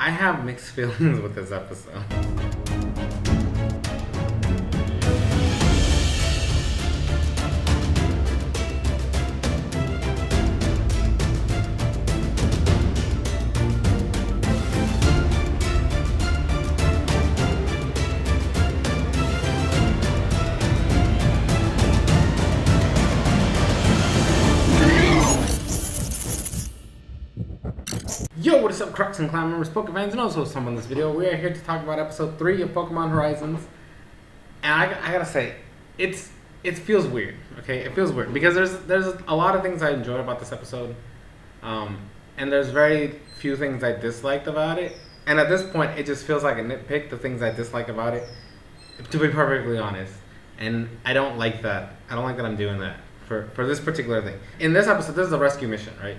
I have mixed feelings with this episode. Yo, what is up, Crockxen clan members, Pokemon fans, and also some in this video. We are here to talk about episode 3 of Pokemon Horizons. And I gotta say, it feels weird, okay? It feels weird because there's a lot of things I enjoyed about this episode. And there's very few things I disliked about it. And at this point, it just feels like a nitpick, the things I dislike about it, to be perfectly honest. And I don't like that. I don't like that I'm doing that for this particular thing. In this episode, this is a rescue mission, right?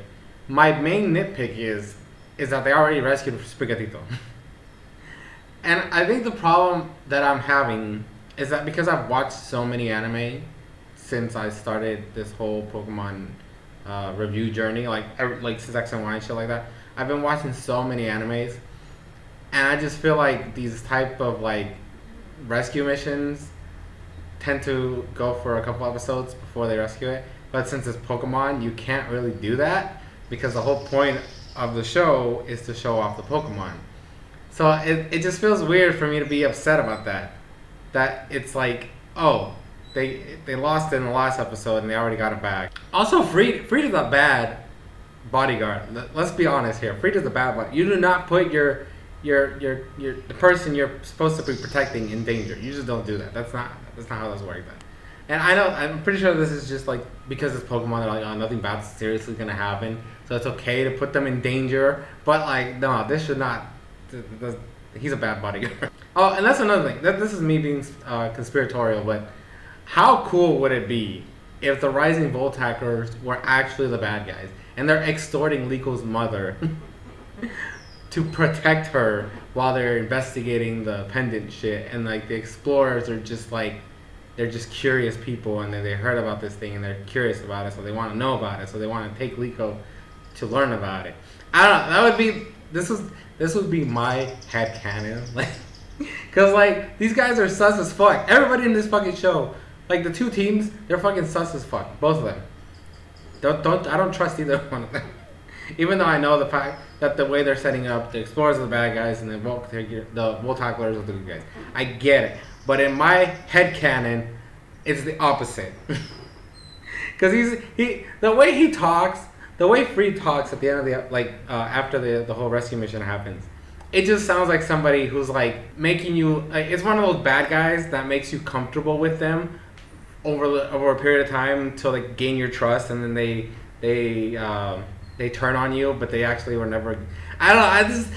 My main nitpick is that they already rescued Spaghettito. And I think the problem that I'm having is that because I've watched so many anime since I started this whole Pokemon review journey, like since X and Y and shit like that, I've been watching so many animes, and I just feel like these type of like rescue missions tend to go for a couple episodes before they rescue it. But since it's Pokemon, you can't really do that because the whole point of the show is to show off the Pokemon. So it just feels weird for me to be upset about that. That it's like, oh, they lost it in the last episode and they already got it back. Also, Frieda's a bad bodyguard. Let's be honest here. Frieda's a bad bodyguard. You do not put the person you're supposed to be protecting in danger. You just don't do that. That's not how this works. And I'm pretty sure this is just like because it's Pokemon, they're like, oh, nothing bad's seriously gonna happen, so it's okay to put them in danger. But like, no, this should not. He's a bad bodyguard. Oh, and that's another thing. This is me being conspiratorial, but how cool would it be if the Rising Voltackers were actually the bad guys and they're extorting Lico's mother to protect her while they're investigating the pendant shit, and like the explorers are just like, they're just curious people, and they heard about this thing and they're curious about it, so they want to know about it, so they want to take Liko to learn about it. I don't know. That would be this would be my headcanon, like, cause like these guys are sus as fuck. Everybody in this fucking show, like the two teams, they're fucking sus as fuck. Both of them. I don't trust either one of them. Even though I know the fact that the way they're setting up, the explorers are the bad guys and the Voltacklers are the good guys. I get it. But in my headcanon, it's the opposite. Because the way he talks, the way Free talks at the end of the, after the whole rescue mission happens, it just sounds like somebody who's like making you, like, it's one of those bad guys that makes you comfortable with them over a period of time to like gain your trust, and then they turn on you, but they actually were never. I don't know. I just.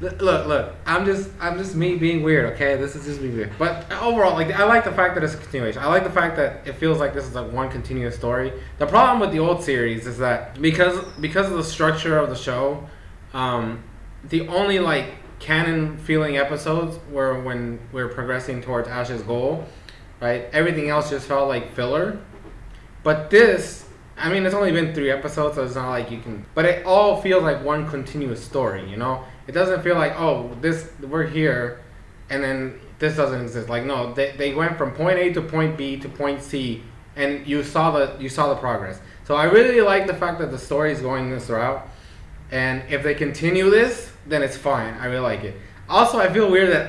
Look, I'm just me being weird, okay? This is just me weird. But overall, like, I like the fact that it's a continuation. I like the fact that it feels like this is like one continuous story. The problem with the old series is that because of the structure of the show, the only like canon feeling episodes were when we're progressing towards Ash's goal, right? Everything else just felt like filler. But this, I mean, it's only been 3 episodes, so it's not like you can. But it all feels like one continuous story, you know? It doesn't feel like, oh, we're here, and then this doesn't exist. Like, no, they went from point A to point B to point C, and you saw the progress. So I really like the fact that the story is going this route, and if they continue this, then it's fine. I really like it. Also, I feel weird that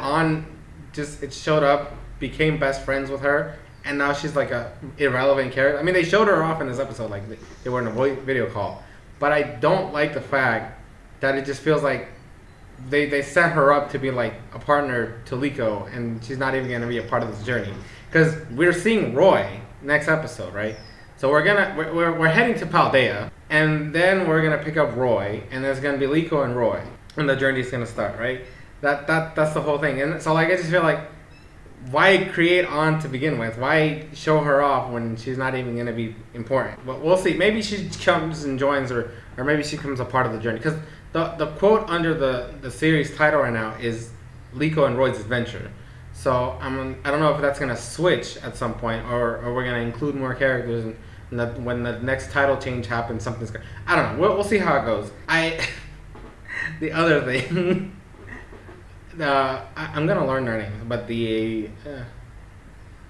it showed up, became best friends with her, and now she's like a irrelevant character. I mean, they showed her off in this episode, like they were in a video call, but I don't like the fact that it just feels like they set her up to be like a partner to Liko, and she's not even going to be a part of this journey. Because we're seeing Roy next episode, right? So we're heading to Paldea, and then we're gonna pick up Roy, and there's gonna be Liko and Roy, and the journey's gonna start, right? That's the whole thing. And so like I just feel like, why create On to begin with? Why show her off when she's not even gonna be important? But we'll see. Maybe she comes and joins, or maybe she becomes a part of the journey. Because the quote under the series title right now is Liko and Roy's adventure. So I don't know if that's gonna switch at some point, or we're gonna include more characters, and when the next title change happens, something's gonna. I don't know. We'll see how it goes. the other thing. I'm gonna learn their names, but the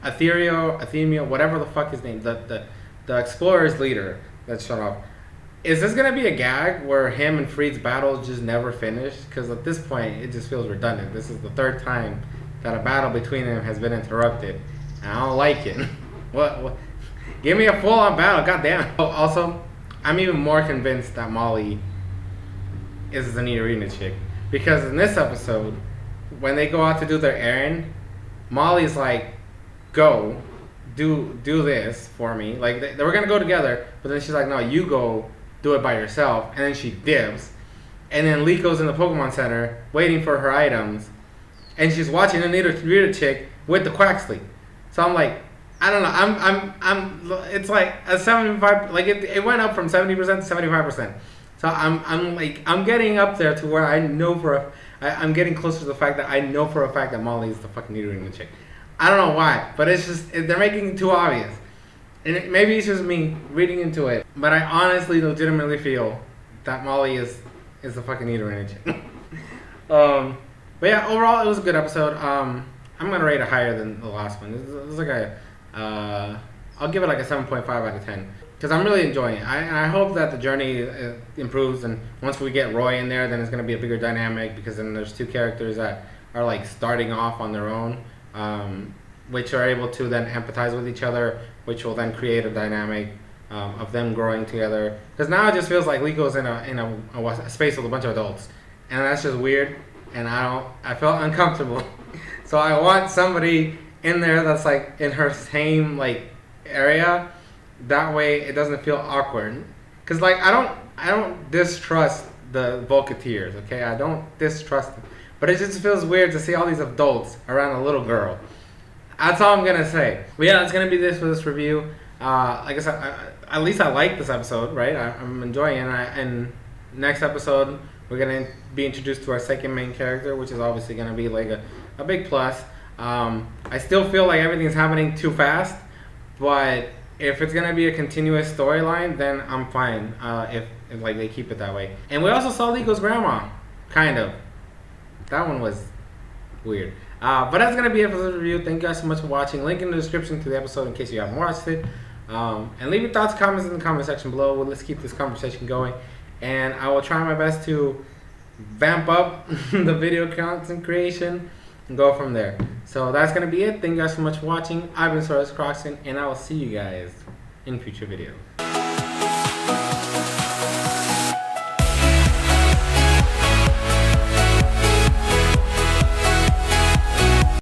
Athemia, whatever the fuck his name, the explorer's leader that shut off. Is this gonna be a gag where him and Freed's battles just never finish? Because at this point, it just feels redundant. This is the third time that a battle between them has been interrupted, and I don't like it. What? Give me a full-on battle, goddamn. Oh, also, I'm even more convinced that Molly is the Nidorina chick, because in this episode, when they go out to do their errand, Molly's like, "Go, do this for me." Like they were gonna go together, but then she's like, "No, you go do it by yourself," and then she dips. And then Liko in the Pokemon Center waiting for her items, and she's watching the Nidorina chick with the Quaxley. So I'm like, I don't know. I'm. It's like a 75. Like it went up from 70% to 75%. So I'm getting up there to where I know I'm getting closer to the fact that I know for a fact that Molly is the fucking Nidorina chick. I don't know why, but it's just they're making it too obvious. And maybe it's just me reading into it, but I honestly, legitimately feel that Molly is the fucking Nidorina chick. But yeah, overall it was a good episode. I'm gonna rate it higher than the last one. It's like I'll give it like a 7.5 out of 10 because I'm really enjoying it. I hope that the journey improves, and once we get Roy in there, then it's gonna be a bigger dynamic because then there's two characters that are like starting off on their own, which are able to then empathize with each other, which will then create a dynamic of them growing together. Because now it just feels like Liko's in a space with a bunch of adults, and that's just weird, and I felt uncomfortable. So I want somebody in there that's like in her same like area. That way it doesn't feel awkward. Cause like I don't distrust the Volcateers, okay? I don't distrust them. But it just feels weird to see all these adults around a little girl. That's all I'm gonna say. But yeah, that's gonna be this for this review. Like I said, at least I like this episode, right? I'm enjoying it. And next episode, we're gonna be introduced to our second main character, which is obviously gonna be like a big plus. I still feel like everything's happening too fast, but if it's gonna be a continuous storyline, then I'm fine. If like they keep it that way. And we also saw Liko's grandma, kind of. That one was weird. But that's gonna be it for this review. Thank you guys so much for watching. Link in the description to the episode in case you haven't watched it. And leave your thoughts and comments in the comment section below. Well, let's keep this conversation going. And I will try my best to vamp up the video content creation and go from there. So that's gonna be it. Thank you guys so much for watching. I've been SoresanCrockxen, and I will see you guys in future videos.